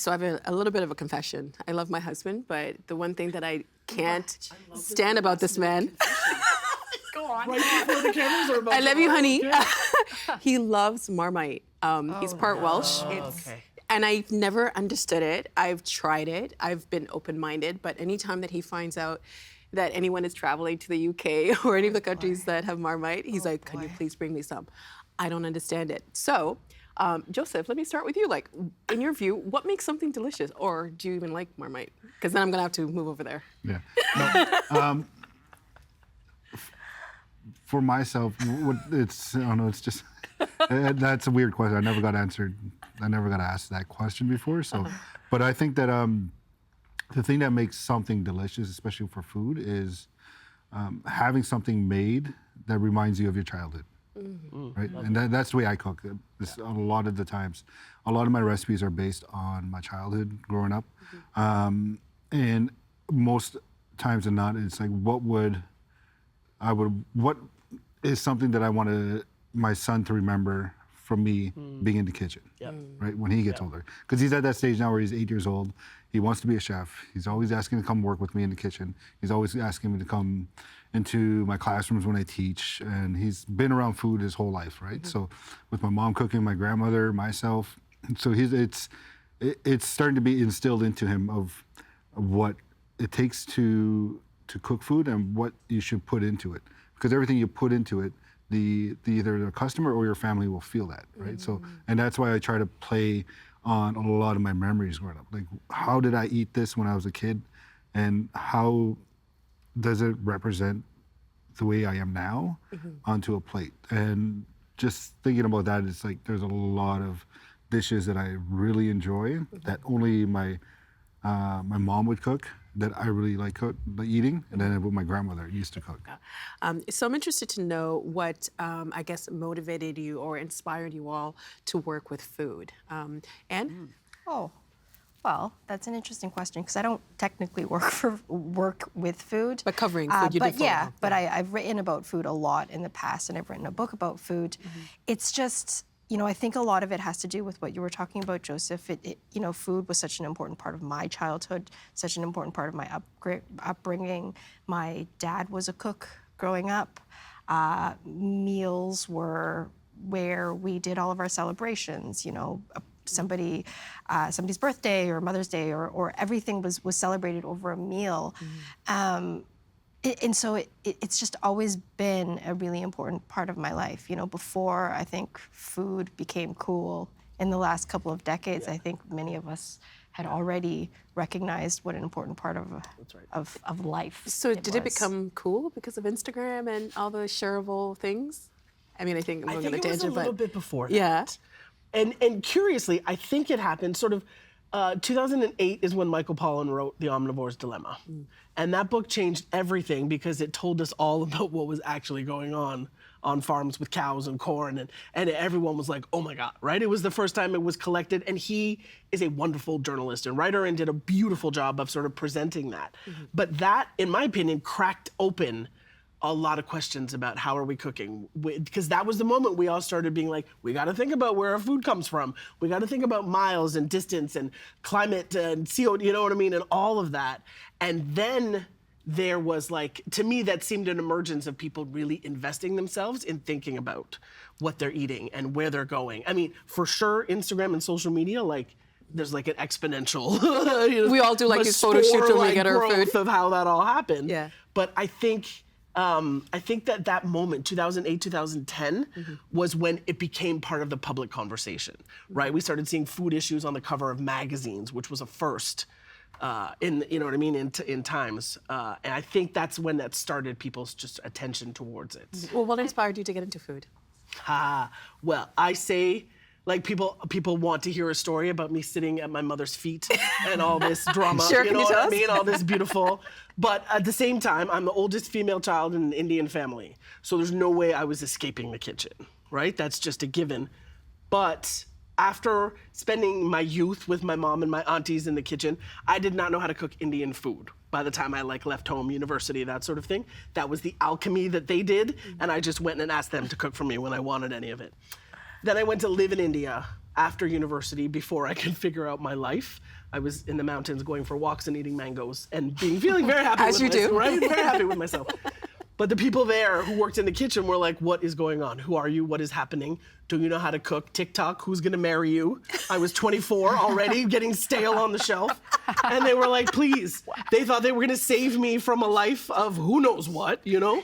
So I have a little bit of a confession. I love my husband, but the one thing that I can't stand about this man. Go on. Right before the cameras are about I to love you, roll. honey. Okay. He loves Marmite. He's part Welsh. Okay. And I've never understood it. I've tried it. I've been open-minded. But anytime that he finds out that anyone is traveling to the UK or any of the countries that have Marmite, he's like, can you please bring me some? I don't understand it. So, Joseph, let me start with you. Like, in your view, what makes something delicious? Or do you even like Marmite? Because then I'm gonna have to move over there. Yeah. No, for myself, I don't know, it's just, that's a weird question. I never got asked that question before. So, but I think that the thing that makes something delicious, especially for food, is having something made that reminds you of your childhood. Right? And that's the way I cook. A lot of the times, a lot of my recipes are based on my childhood growing up. And most times than not, it's like, what is something that I want my son to remember from me being in the kitchen, right? When he gets older. Because he's at that stage now where he's 8 years old. He wants to be a chef. He's always asking to come work with me in the kitchen. He's always asking me to come into my classrooms when I teach. And he's been around food his whole life, right? So with my mom cooking, my grandmother, myself. So it's starting to be instilled into him of what it takes to cook food and what you should put into it. Because everything you put into it, either the customer or your family will feel that, right? So, and that's why I try to play on a lot of my memories growing up. Like, how did I eat this when I was a kid? And how does it represent the way I am now onto a plate? And just thinking about that, it's like, there's a lot of dishes that I really enjoy that only my mom would cook, that I really like eating, and then what my grandmother used to cook. So I'm interested to know what, I guess, motivated you or inspired you all to work with food. Anne? Oh, well, that's an interesting question because I don't technically work with food. But covering food, you do. But yeah, but I've written about food a lot in the past, and I've written a book about food. It's just, you know, I think a lot of it has to do with what you were talking about, Joseph. You know, food was such an important part of my childhood, such an important part of my upbringing. My dad was a cook growing up. Meals were where we did all of our celebrations, you know, somebody's birthday or Mother's Day or everything was celebrated over a meal. And so it's just always been a really important part of my life. You know, before I think food became cool in the last couple of decades, I think many of us had already recognized what an important part of life. So did it become cool because of Instagram and all the shareable things? I mean, I think I'm going on a tangent, it was a little bit before that. Yeah. And curiously, I think it happened sort of 2008 is when Michael Pollan wrote The Omnivore's Dilemma. And that book changed everything because it told us all about what was actually going on farms with cows and corn, and everyone was like, oh my God, right? It was the first time it was collected, and he is a wonderful journalist and writer and did a beautiful job of sort of presenting that. But that, in my opinion, cracked open a lot of questions about how are we cooking, because that was the moment we all started being like, we got to think about where our food comes from. We got to think about miles and distance and climate and CO, you know what I mean, and all of that. And then there was like, to me, that seemed an emergence of people really investing themselves in thinking about what they're eating and where they're going. I mean, for sure, Instagram and social media, like, there's like an exponential, you know, we all do like these photo shoots when we get our food. Of how that all happened. Yeah. But I think that moment, 2008, 2010, was when it became part of the public conversation, right? We started seeing food issues on the cover of magazines, which was a first in, you know what I mean, in times. And I think that's when that started people's just attention towards it. Well, what inspired you to get into food? Well, I say, like, people want to hear a story about me sitting at my mother's feet and all this drama, Sure, you know can you what tell I us? mean? All this beautiful. But at the same time, I'm the oldest female child in an Indian family. So there's no way I was escaping the kitchen, right? That's just a given. But after spending my youth with my mom and my aunties in the kitchen, I did not know how to cook Indian food. By the time I left home, university, that sort of thing. That was the alchemy that they did. And I just went and asked them to cook for me when I wanted any of it. Then I went to live in India after university, before I could figure out my life. I was in the mountains going for walks and eating mangoes and feeling very happy As with you myself, do. right? Very happy with myself. But the people there who worked in the kitchen were like, what is going on? Who are you? What is happening? Do you know how to cook? TikTok, who's gonna marry you? I was 24 already, getting stale on the shelf. And they were like, please. They thought they were gonna save me from a life of who knows what, you know?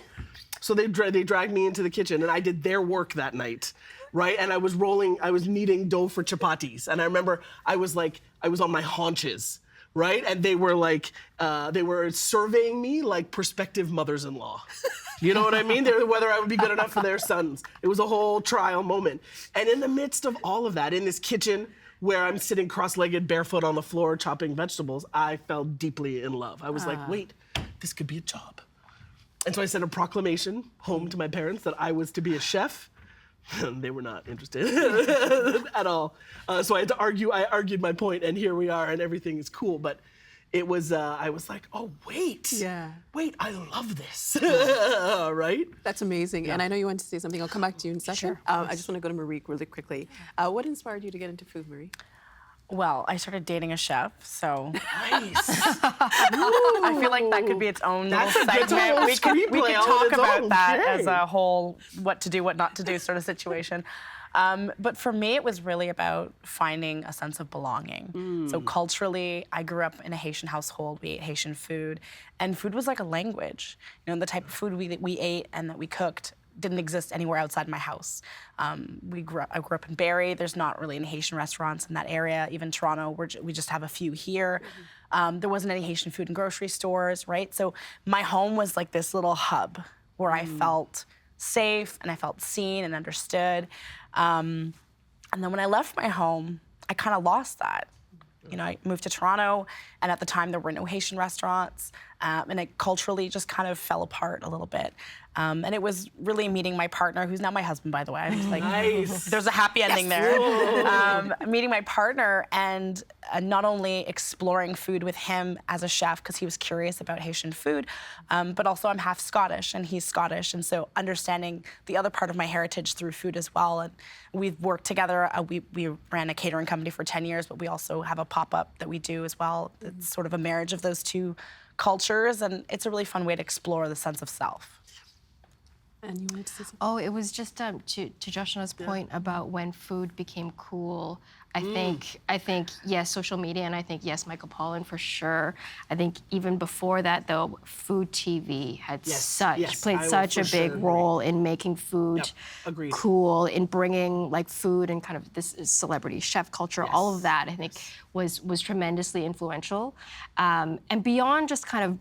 So they dragged me into the kitchen and I did their work that night, right? And I was kneading dough for chapatis. And I remember I was on my haunches, right? And they were like, they were surveying me like prospective mothers-in-law. You know what I mean? Whether I would be good enough for their sons. It was a whole trial moment. And in the midst of all of that, in this kitchen where I'm sitting cross-legged, barefoot on the floor, chopping vegetables, I fell deeply in love. I was like, wait, this could be a job. And so I sent a proclamation home to my parents that I was to be a chef. They were not interested at all. So I had to argue. I argued my point, and here we are, and everything is cool. But it was, I was like, oh, wait. Yeah. Wait, I love this. Right? That's amazing. And I know you want to say something. I'll come back to you in a second. Sure. I just want to go to Marie really quickly. What inspired you to get into food, Marie? Well, I started dating a chef, so Nice. I feel like that could be its own That's little a good segment. little We could screenplay all on talk its about own. that Okay. as a whole what to do, what not to do sort of situation. But for me, it was really about finding a sense of belonging. So culturally, I grew up in a Haitian household. We ate Haitian food, and food was like a language. You know, the type of food we ate and that we cooked didn't exist anywhere outside my house. I grew up in Barrie. There's not really any Haitian restaurants in that area. Even Toronto, we just have a few here. There wasn't any Haitian food in grocery stores, right? So my home was like this little hub where I felt safe and I felt seen and understood. And then when I left my home, I kind of lost that. You know, I moved to Toronto, and at the time there were no Haitian restaurants, and it culturally just kind of fell apart a little bit. And it was really meeting my partner, who's now my husband, by the way. I'm just like, Nice. there's a happy ending there. Meeting my partner and not only exploring food with him as a chef, because he was curious about Haitian food, but also I'm half Scottish and he's Scottish. And so understanding the other part of my heritage through food as well. And we've worked together. We ran a catering company for 10 years, but we also have a pop-up that we do as well. It's sort of a marriage of those two cultures. And it's a really fun way to explore the sense of self. And you wanted to say something? Oh, it was just to Joshna's point about when food became cool. I think yes, social media, and I think yes, Michael Pollan for sure. I think even before that, though, food TV had played such a big role in making food agreed. cool, in bringing like food and kind of this celebrity chef culture. All of that, I think, was tremendously influential, and beyond just kind of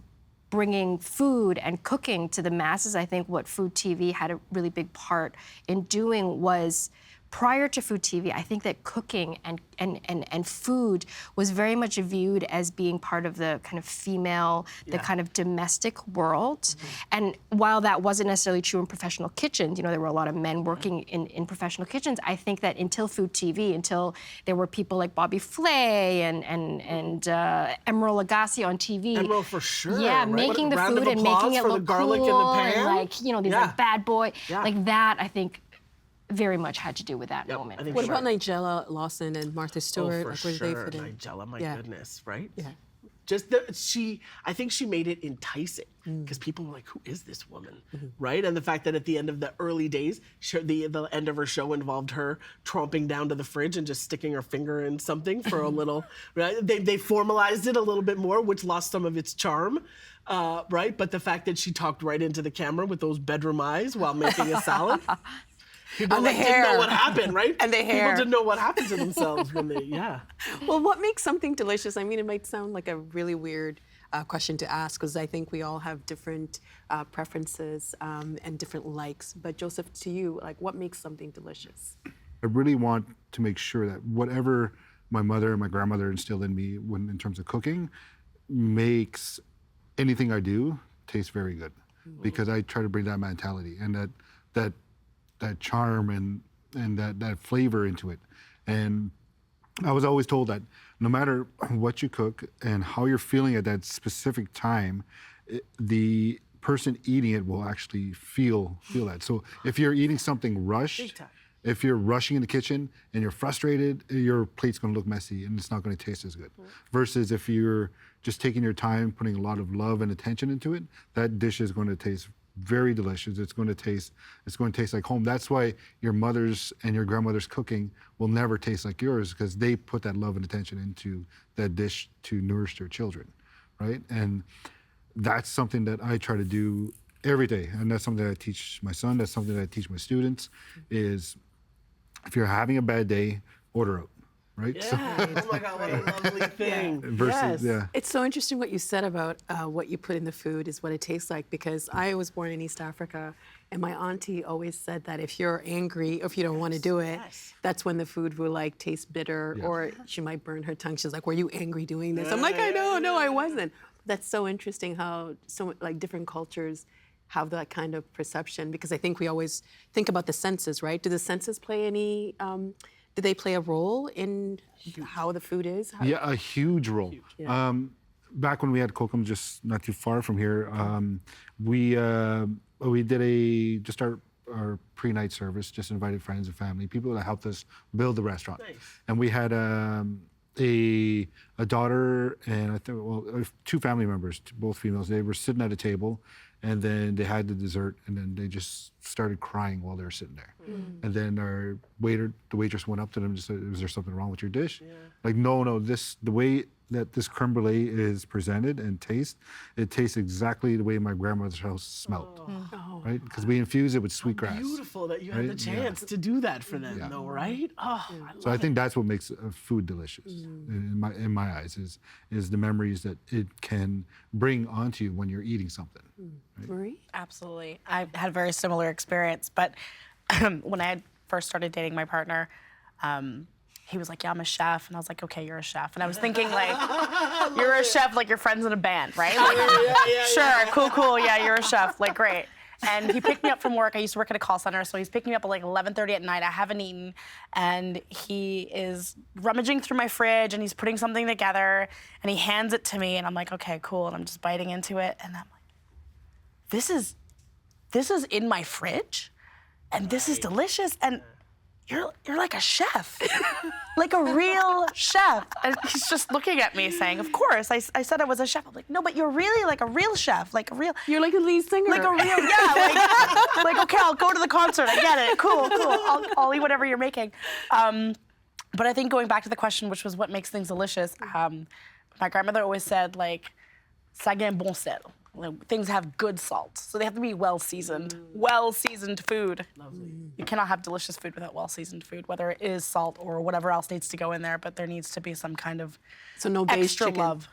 bringing food and cooking to the masses. I think what food TV had a really big part in doing was, prior to food TV, I think that cooking and food was very much viewed as being part of the kind of female, the kind of domestic world. And while that wasn't necessarily true in professional kitchens, you know, there were a lot of men working in professional kitchens. I think that until food TV, until there were people like Bobby Flay and Emeril Lagasse on TV. Emeril for sure. Yeah, right? making the Round of food and applause making it for the look garlic cool in the pan. and like, you know, these like bad boy, like that. I think very much had to do with that moment. I think What sure. about Nigella Lawson and Martha Stewart? Oh, for Like, where did sure. they fit in? Nigella, my Yeah. goodness, right? Yeah. Just I think she made it enticing because people were like, "Who is this woman?" Right? And the fact that at the end of the early days, the end of her show involved her tromping down to the fridge and just sticking her finger in something for a little. Right? They formalized it a little bit more, which lost some of its charm. Right? But the fact that she talked right into the camera with those bedroom eyes while making a salad. People And the didn't hair. know what happened, right? And the hair. People didn't know what happened to themselves when they, Well, what makes something delicious? I mean, it might sound like a really weird question to ask because I think we all have different preferences and different likes. But Joseph, to you, like, what makes something delicious? I really want to make sure that whatever my mother and my grandmother instilled in me in terms of cooking makes anything I do taste very good. Because I try to bring that mentality and that charm and that flavor into it. And I was always told that no matter what you cook and how you're feeling at that specific time, the person eating it will actually feel that. So if you're eating something rushed, if you're rushing in the kitchen and you're frustrated, your plate's gonna look messy and it's not gonna taste as good. Versus if you're just taking your time, putting a lot of love and attention into it, that dish is gonna taste very delicious. It's going to taste like home. That's why your mother's and your grandmother's cooking will never taste like yours, because they put that love and attention into that dish to nourish their children, right? And that's something that I try to do every day, and that's something that I teach my son. That's something that I teach my students. Is if you're having a bad day, order out. Right? Oh my God, what a lovely thing. Versus, yeah. It's so interesting what you said about what you put in the food is what it tastes like, because I was born in East Africa, and my auntie always said that if you're angry, or if you don't want to do it, that's when the food will like taste bitter, or she might burn her tongue. She's like, "Were you angry doing this?" I'm like, no, I wasn't. That's so interesting how like different cultures have that kind of perception, because I think we always think about the senses, right? Do the senses play any? Do they play a role in how the food is? Yeah, a huge role. Back when we had Kokum, just not too far from here, we did just our pre-night service, just invited friends and family, people that helped us build the restaurant. Nice. And we had a daughter and I think, two family members, both females. They were sitting at a table, and then they had the dessert, and then they just started crying while they were sitting there. And then the waitress went up to them and just said, "Is there something wrong with your dish?" Like, no, the way that this creme brulee is presented and it tastes exactly the way my grandmother's house smelled, right? Because we infuse it with sweetgrass. Beautiful that you had the chance to do that for them, though, right? Oh, So I think that's what makes food delicious, in my eyes, is the memories that it can bring onto you when you're eating something. Right? Marie? Absolutely. I had a very similar experience, but when I had first started dating my partner, he was like, "Yeah, I'm a chef," and I was like, "Okay, you're a chef," and I was thinking like, "You're a chef, like your friend's in a band, right?" Like, sure, cool, yeah, you're a chef, like great. And he picked me up from work. I used to work at a call center, so he's picking me up at like 11:30 at night. I haven't eaten, and he is rummaging through my fridge, and he's putting something together, and he hands it to me, and I'm like, "Okay, cool," and I'm just biting into it, and I'm like, this is in my fridge, and this is delicious, and you're like a chef, like a real chef. And he's just looking at me saying, "Of course, I said I was a chef." I'm like, "No, but you're really like a real chef, like a real." You're like a lead singer. Like a real, like okay, I'll go to the concert. I get it. Cool. I'll eat whatever you're making. But I think going back to the question, which was what makes things delicious, my grandmother always said like, "Ça gagne bon sel." Like, things have good salt, so they have to be well-seasoned. Well-seasoned food. Lovely. You cannot have delicious food without well-seasoned food, whether it is salt or whatever else needs to go in there, but there needs to be some kind of So no beige extra chicken. love.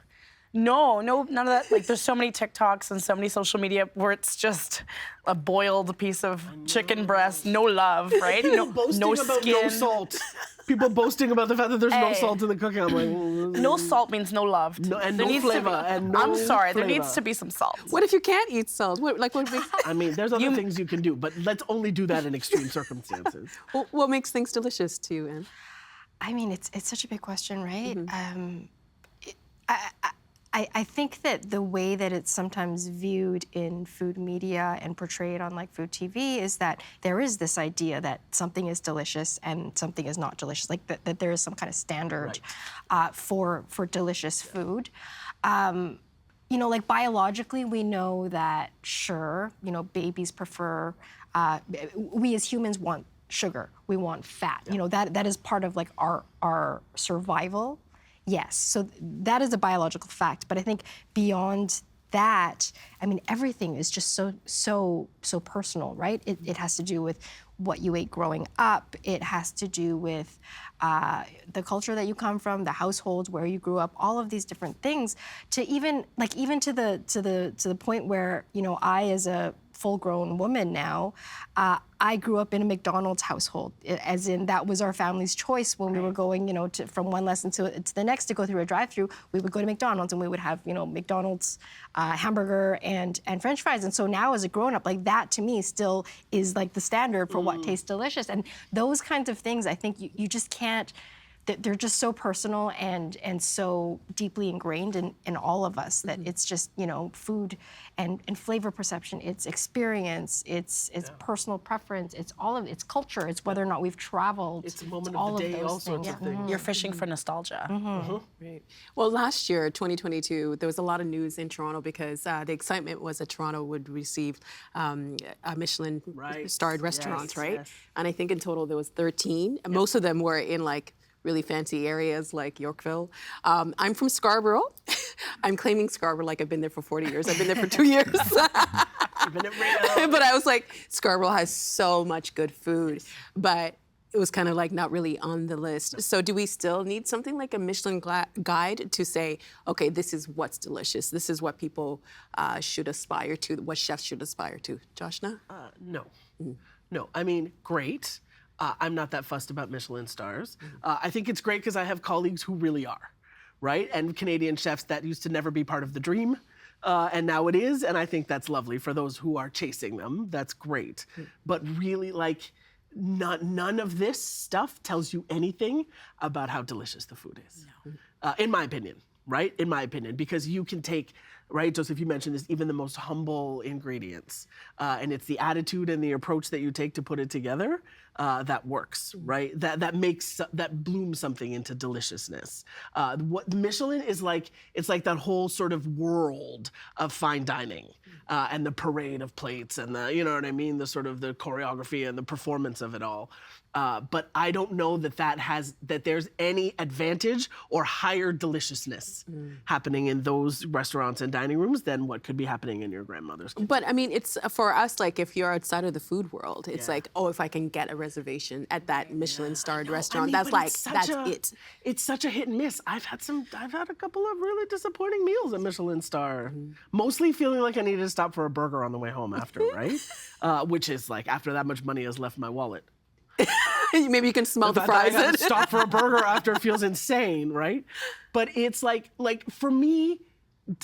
No, none of that. Like, there's so many TikToks and so many social media where it's just a boiled piece of chicken breast, no love, right? People boasting about no salt. People boasting about the fact that there's no Hey. salt in the cooking. I'm like, No salt means no love. No, and There no needs to flavor, be- and no I'm sorry, there flavor. needs to be some salt. What if you can't eat salt? What makes I mean, there's other things you can do, but let's only do that in extreme circumstances. what makes things delicious to you, Anne? I mean, it's such a big question, right? I think that the way that it's sometimes viewed in food media and portrayed on like food TV is that there is this idea that something is delicious and something is not delicious, like that there is some kind of standard for delicious food. You know, like biologically, we know that sure, you know, babies prefer, we as humans want sugar, we want fat. You know, that is part of like our survival. Yes, so that is a biological fact, but I think beyond that, I mean, everything is just so personal, right? It has to do with what you ate growing up. It has to do with the culture that you come from, the household where you grew up, all of these different things. To even to the point where, you know, I as a full-grown woman now, I grew up in a McDonald's household, as in that was our family's choice when we were going, you know, from one lesson to the next to go through a drive-through. We would go to McDonald's and we would have, you know, McDonald's hamburger and French fries. And so now as a grown-up, like that to me still is like the standard for what tastes delicious. And those kinds of things, I think you just can't they're just so personal and so deeply ingrained in all of us that it's just, food and flavor perception, it's experience, it's personal preference, it's culture, it's whether or not we've traveled. It's a moment all of the day, those all sorts things. of things. You're fishing for nostalgia. Right. Well, last year, 2022, there was a lot of news in Toronto because the excitement was that Toronto would receive a Michelin starred restaurants, right? Yes. And I think in total there was 13. And most of them were in like really fancy areas like Yorkville. I'm from Scarborough. I'm claiming Scarborough like I've been there for 40 years. I've been there for 2 years. Keeping it real. But I was like, Scarborough has so much good food, but it was kind of like not really on the list. So do we still need something like a Michelin guide to say, okay, this is what's delicious. This is what people should aspire to, what chefs should aspire to. Joshna? No. No. I mean, great. I'm not that fussed about Michelin stars. I think it's great because I have colleagues who really are, right? And Canadian chefs that used to never be part of the dream. And now it is, and I think that's lovely for those who are chasing them. That's great. But really, like, none of this stuff tells you anything about how delicious the food is, in my opinion, right? In my opinion, because you can take, right, Joseph, you mentioned this, even the most humble ingredients, and it's the attitude and the approach that you take to put it together that works, right? That blooms something into deliciousness. What Michelin is like, it's like that whole sort of world of fine dining and the parade of plates and the, you know what I mean, the sort of the choreography and the performance of it all. But I don't know that there's any advantage or higher deliciousness happening in those restaurants and dining rooms than what could be happening in your grandmother's kitchen. But I mean, it's for us, like if you're outside of the food world, it's like, oh, if I can get a reservation at that Michelin starred restaurant, I mean, that's but like, it's that's it. It's such a hit and miss. I've had a couple of really disappointing meals at Michelin Star. Mostly feeling like I needed to stop for a burger on the way home after, right? Which is like, after that much money has left my wallet. Maybe you can smell the I fries. gotta stop for a burger after it feels insane, right? But it's like for me,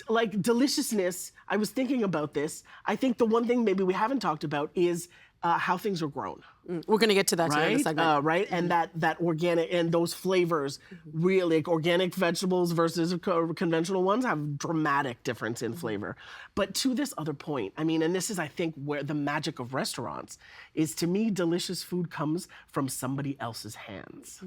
like deliciousness, I was thinking about this. I think the one thing maybe we haven't talked about is how things are grown. We're going to get to that too in a Right, segment. right, and that organic and those flavors, really, like organic vegetables versus conventional ones have dramatic difference in flavor. But to this other point, I mean, and this is, I think, where the magic of restaurants is. To me, delicious food comes from somebody else's hands.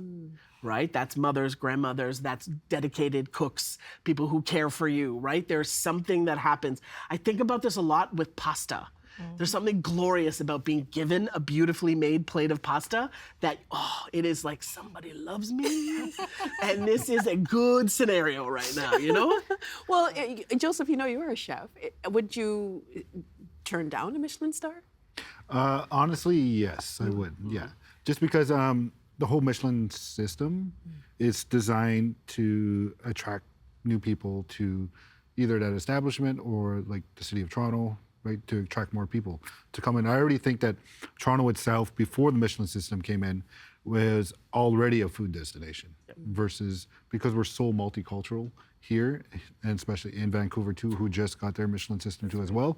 Right? That's mothers, grandmothers, that's dedicated cooks, people who care for you, right? There's something that happens. I think about this a lot with pasta. There's something glorious about being given a beautifully made plate of pasta that, it is like somebody loves me. And this is a good scenario right now, you know? Well, Joseph, you know you're a chef. Would you turn down a Michelin star? Honestly, yes, I would. Yeah, just because the whole Michelin system is designed to attract new people to either that establishment or like the city of Toronto, right, to attract more people to come in. I already think that Toronto itself, before the Michelin system came in, was already a food destination versus because we're so multicultural here, and especially in Vancouver too, who just got their Michelin system too as well.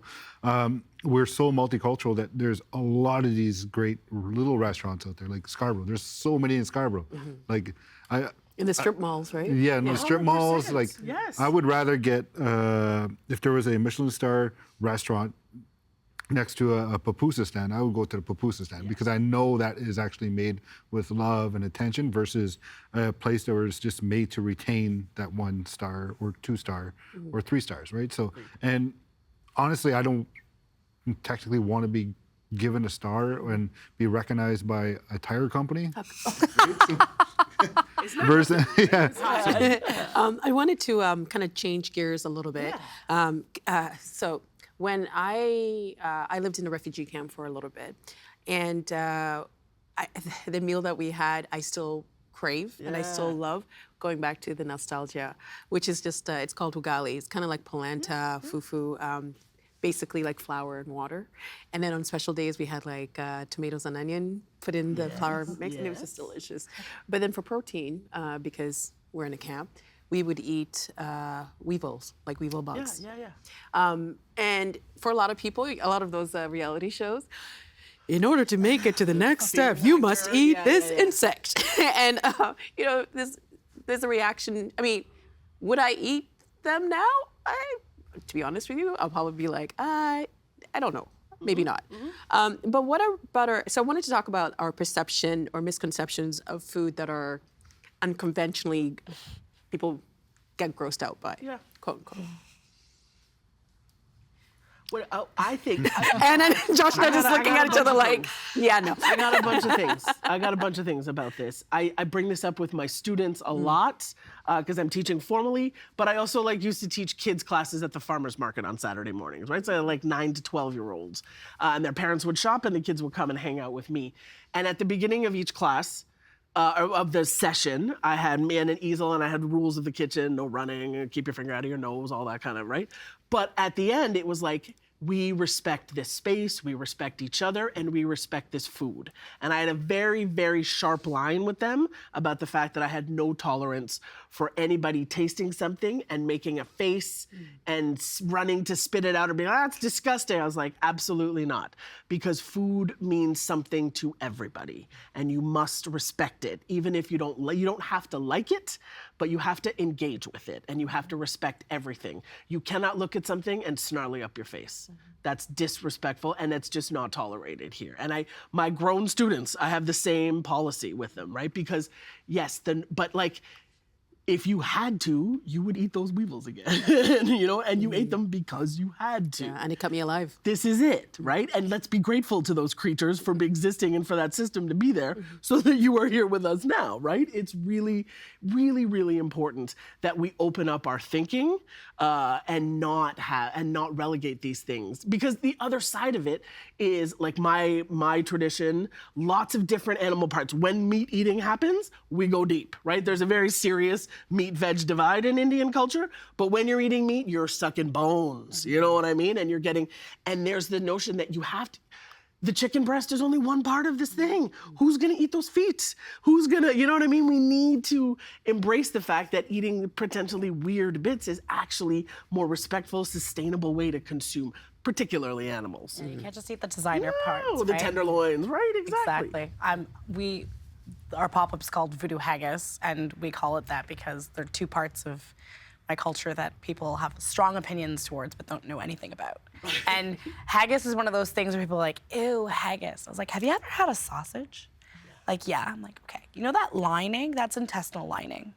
We're so multicultural that there's a lot of these great little restaurants out there, like Scarborough. There's so many in Scarborough. Like In the strip malls, right? yeah, in the strip malls, 100%, like yes. I would rather get if there was a Michelin star restaurant next to a pupusa stand, I would go to the pupusa stand because I know that is actually made with love and attention versus a place that was just made to retain that 1 star or 2 star or 3 stars, right? So, and honestly, I don't technically want to be given a star and be recognized by a tire company. Versus, I wanted to kind of change gears a little bit. So when I lived in a refugee camp for a little bit, and the meal that we had, I still crave and I still love, going back to the nostalgia, which is just, it's called ugali. It's kind of like polenta, fufu, basically like flour and water. And then on special days, we had like tomatoes and onion put in the flour mix, and it was just delicious. But then for protein, because we're in a camp, we would eat weevils, like weevil bugs. Yeah. And for a lot of people, a lot of those reality shows, in order to make it to the next step, you must eat this insect. And, you know, there's a reaction. I mean, would I eat them now? To be honest with you, I'll probably be like, I don't know. Maybe not. But what about so I wanted to talk about our perception or misconceptions of food that are unconventionally, people get grossed out by, quote unquote. Well, I think. And then Josh and I just looking at each other like, yeah, no. I got a bunch of things. I got a bunch of things about this. I bring this up with my students a lot because I'm teaching formally, but I also used to teach kids classes at the farmer's market on Saturday mornings, right? So 9 to 12-year-olds. And their parents would shop and the kids would come and hang out with me. And at the beginning of each class, of the session, I had me and an easel and I had rules of the kitchen, no running, keep your finger out of your nose, all that kind of, right? But at the end, it was like, we respect this space, we respect each other, and we respect this food. And I had a very, very sharp line with them about the fact that I had no tolerance for anybody tasting something and making a face and running to spit it out or being, that's disgusting. I was like, absolutely not. Because food means something to everybody, and you must respect it. Even if you don't have to like it, but you have to engage with it, and you have to respect everything. You cannot look at something and snarly up your face. That's disrespectful, and it's just not tolerated here. And my grown students, I have the same policy with them, right? Because yes, but if you had to, you would eat those weevils again, you know, and you ate them because you had to. Yeah, and it kept me alive. This is it, right? And let's be grateful to those creatures for existing and for that system to be there so that you are here with us now, right? It's really, really, really important that we open up our thinking and not relegate these things. Because the other side of it is my tradition, lots of different animal parts. When meat eating happens, we go deep, right? There's a very serious meat-veg divide in Indian culture, but when you're eating meat, you're sucking bones, you know what I mean? And there's the notion that you have to, the chicken breast is only one part of this thing. Who's gonna eat those feet? Who's gonna, you know what I mean? We need to embrace the fact that eating potentially weird bits is actually more respectful, sustainable way to consume, particularly animals. You can't just eat the designer parts, Oh, the right? tenderloins, right, exactly. Our pop-up's called Voodoo Haggis, and we call it that because there are two parts of my culture that people have strong opinions towards but don't know anything about. And haggis is one of those things where people are like, ew, haggis. I was like, have you ever had a sausage? Like, yeah. I'm like, okay. You know that lining? That's intestinal lining.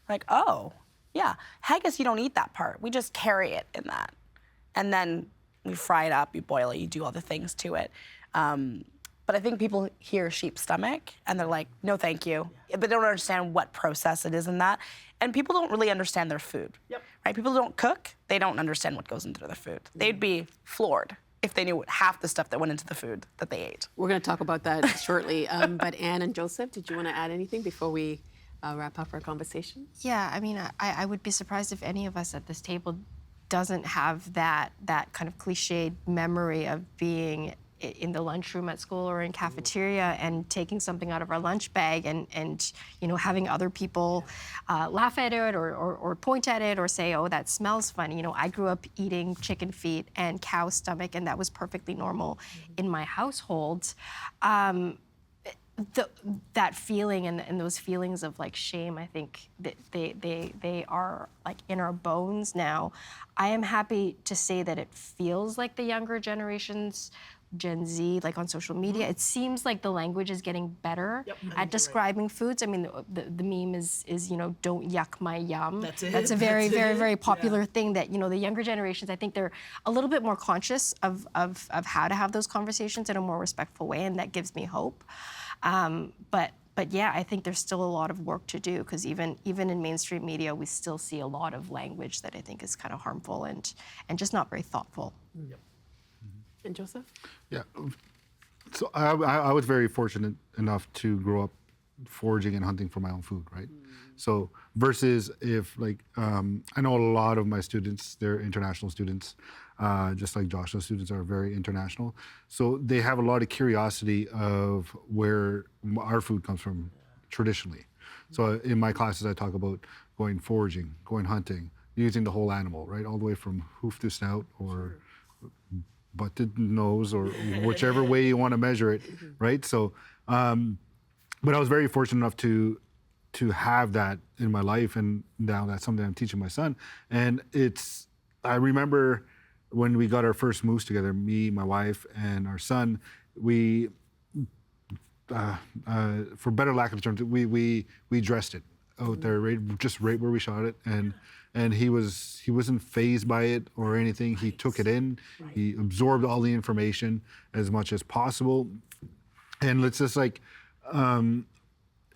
Like, oh, yeah. Haggis, you don't eat that part. We just carry it in that. And then we fry it up, you boil it, you do all the things to it. But I think people hear sheep's stomach and they're like, no, thank you. But they don't understand what process it is in that. And people don't really understand their food, right? People don't cook, they don't understand what goes into their food. They'd be floored if they knew half the stuff that went into the food that they ate. We're going to talk about that shortly. But Anne and Joseph, did you want to add anything before we wrap up our conversation? Yeah, I mean, I would be surprised if any of us at this table doesn't have that kind of cliched memory of being in the lunchroom at school or in cafeteria and taking something out of our lunch bag and you know, having other people laugh at it or point at it or say, oh, that smells funny. You know, I grew up eating chicken feet and cow stomach, and that was perfectly normal in my household. That feeling and those feelings of shame, I think that they are in our bones now. I am happy to say that it feels like the younger generations, Gen Z, on social media, it seems like the language is getting better at describing foods. I mean, the meme is don't yuck my yum. That's it. That's a very, very, very popular thing that, the younger generations, I think they're a little bit more conscious of how to have those conversations in a more respectful way, and that gives me hope. But yeah, I think there's still a lot of work to do, because even in mainstream media, we still see a lot of language that I think is kind of harmful and just not very thoughtful. Yep. And Joseph? Yeah. So I was very fortunate enough to grow up foraging and hunting for my own food, right? So versus if I know a lot of my students, they're international students, just like Josh's students are very international. So they have a lot of curiosity of where our food comes from traditionally. So in my classes, I talk about going foraging, going hunting, using the whole animal, right? All the way from hoof to snout or butted nose or whichever way you want to measure it, right? So, but I was very fortunate enough to have that in my life, and now that's something I'm teaching my son. And I remember when we got our first moose together, me, my wife, and our son, we, for better lack of terms, we dressed it out there, right where we shot it, and he wasn't fazed by it or anything. He took it in, he absorbed all the information as much as possible, and it's just like,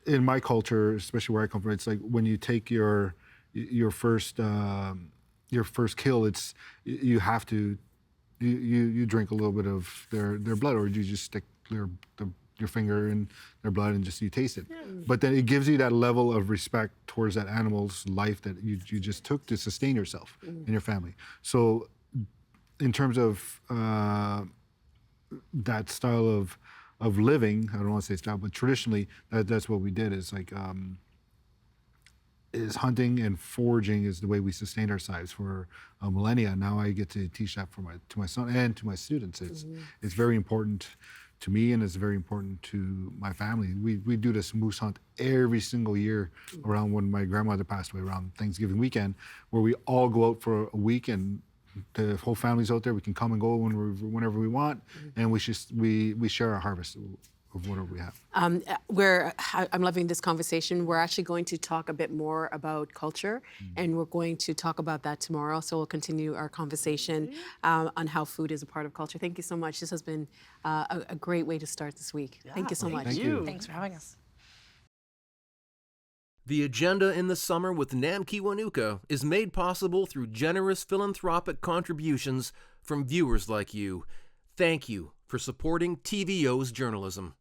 in my culture, especially where I come from, it's like when you take your first kill, it's you have to you drink a little bit of their blood, or you just stick your finger in their blood and just you taste it. But then it gives you that level of respect towards that animal's life that you just took to sustain yourself and your family. So in terms of that style of living, I don't want to say style, but traditionally that's what we did, is like is hunting and foraging is the way we sustained ourselves for millennia. Now I get to teach that to my son and to my students. It's very important to me, and it's very important to my family. We do this moose hunt every single year around when my grandmother passed away, around Thanksgiving weekend, where we all go out for a week, and the whole family's out there. We can come and go whenever we want, and we share our harvest of whatever we have. I'm loving this conversation. We're actually going to talk a bit more about culture, and we're going to talk about that tomorrow. So we'll continue our conversation on how food is a part of culture. Thank you so much. This has been a great way to start this week. Thank you so much. Thank you. Thanks for having us. The Agenda in the Summer with Nam Kiwanuka is made possible through generous philanthropic contributions from viewers like you. Thank you for supporting TVO's journalism.